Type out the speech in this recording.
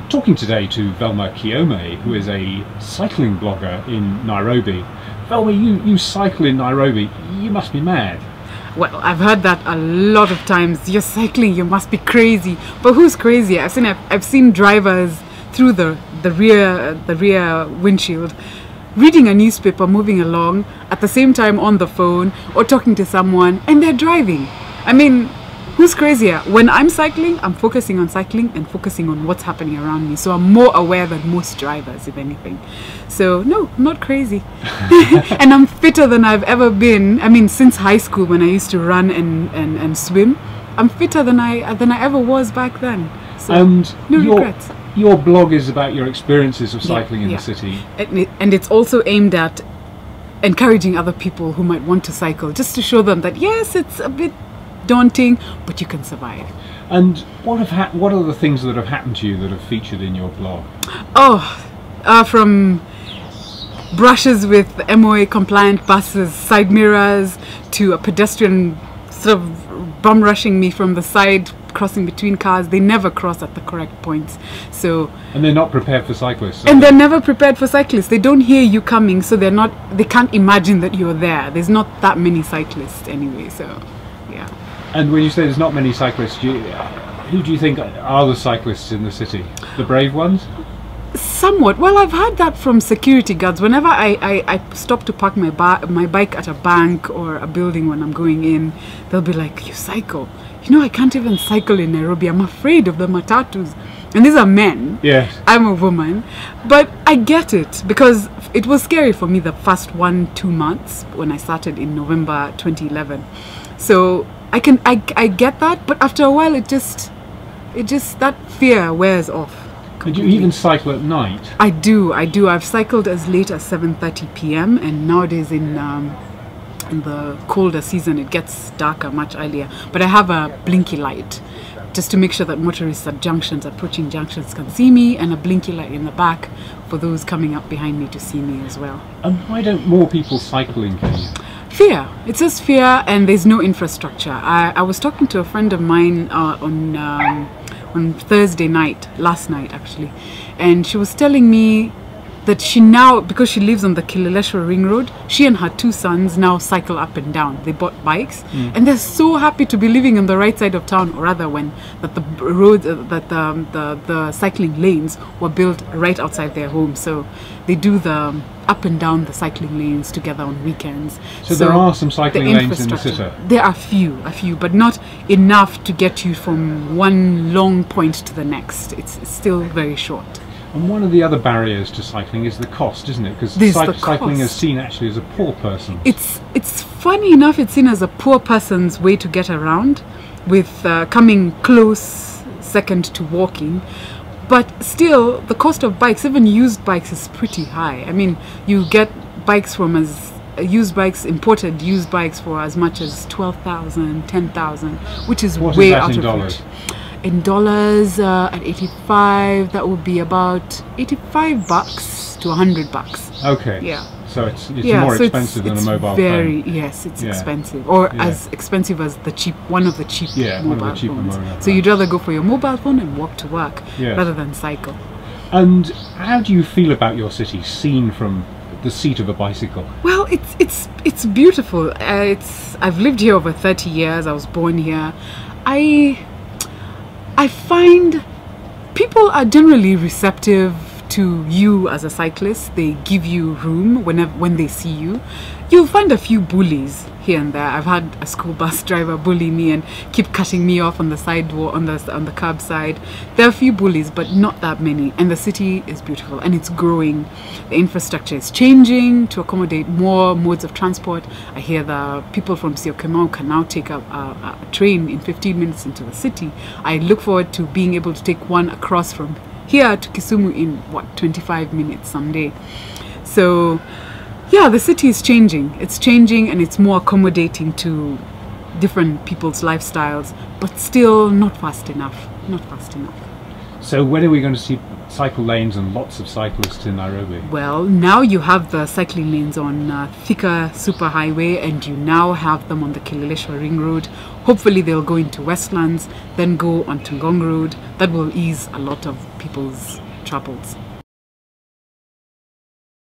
talking today to Velma Kiome, who is a cycling blogger in Nairobi. Velma, you cycle in Nairobi. You must be mad. Well, I've heard that a lot of times. You're cycling, you must be crazy. But who's crazy? I've seen drivers through the rear windshield, reading a newspaper, moving along at the same time on the phone or talking to someone, and they're driving. I mean, who's crazier? When I'm cycling, I'm focusing on cycling and focusing on what's happening around me. So I'm more aware than most drivers, if anything. So no, I'm not crazy. And I'm fitter than I've ever been. I mean, since high school when I used to run and swim, I'm fitter than I ever was back then. So And no regrets. Your blog is about your experiences of cycling in the city. And it's also aimed at encouraging other people who might want to cycle, just to show them that yes, it's a bit daunting, but you can survive. And what are the things that have happened to you that have featured in your blog? From brushes with MOA compliant buses, side mirrors, to a pedestrian sort of bum rushing me from the side, crossing between cars. They never cross at the correct points. And they're not prepared for cyclists. And they're never prepared for cyclists. They don't hear you coming, so they can't imagine that you're there. There's not that many cyclists anyway, so yeah. And when you say there's not many cyclists, who do you think are the cyclists in the city? The brave ones? Somewhat. Well, I've heard that from security guards. Whenever I stop to park my bike at a bank or a building when I'm going in, they'll be like, "You cycle?" You know, I can't even cycle in Nairobi. I'm afraid of the matatus. And these are men. Yes. I'm a woman. But I get it, because it was scary for me the first 1-2 months when I started in November 2011. So I get that, but after a while it just that fear wears off. Did you even cycle at night? I do. I've cycled as late as 7:30 p.m. and nowadays in the colder season it gets darker much earlier. But I have a blinky light just to make sure that motorists at junctions, approaching junctions, can see me, and a blinky light in the back for those coming up behind me to see me as well. And why don't more people cycle in Kenya? Fear. It's just fear, and there's no infrastructure. I was talking to a friend of mine on Thursday night, last night actually, and she was telling me that she now, because she lives on the Kileleshwa Ring Road, she and her 2 sons now cycle up and down. They bought bikes, and they're so happy to be living on the right side of town, or rather that the roads, the cycling lanes were built right outside their home. So they do the up and down the cycling lanes together on weekends. So there are some cycling lanes in the city? There are a few, but not enough to get you from one long point to the next. It's still very short. And one of the other barriers to cycling is the cost, isn't it? Because cycling is seen actually as a poor person. It's funny enough, it's seen as a poor person's way to get around, with coming close second to walking. But still, the cost of bikes, even used bikes, is pretty high. I mean, you get bikes from imported used bikes for as much as 12,000, 10,000, which is way out of reach. In dollars, at 85, that would be about $85 to $100. Okay. Yeah. So it's more expensive than a mobile phone. Yes, it's expensive, or as expensive as one of the cheap mobile phones. So you'd rather go for your mobile phone and walk to work rather than cycle. And how do you feel about your city seen from the seat of a bicycle? Well, it's beautiful. I've lived here over 30 years. I was born here. I find people are generally receptive to you as a cyclist. They give you room when they see you. You'll find a few bullies here and there. I've had a school bus driver bully me and keep cutting me off on the sidewalk, on the curb side. There are a few bullies, but not that many. And the city is beautiful and it's growing. The infrastructure is changing to accommodate more modes of transport. I hear the people from Syokimau can now take a train in 15 minutes into the city. I look forward to being able to take one across from here to Kisumu in 25 minutes someday. So yeah, the city is changing. It's changing and it's more accommodating to different people's lifestyles, but still not fast enough. Not fast enough. So when are we going to cycle lanes and lots of cyclists in Nairobi. Well, now you have the cycling lanes on Thika Superhighway, and you now have them on the Kileleshwa Ring Road. Hopefully they'll go into Westlands, then go on Tungong Road. That will ease a lot of people's troubles.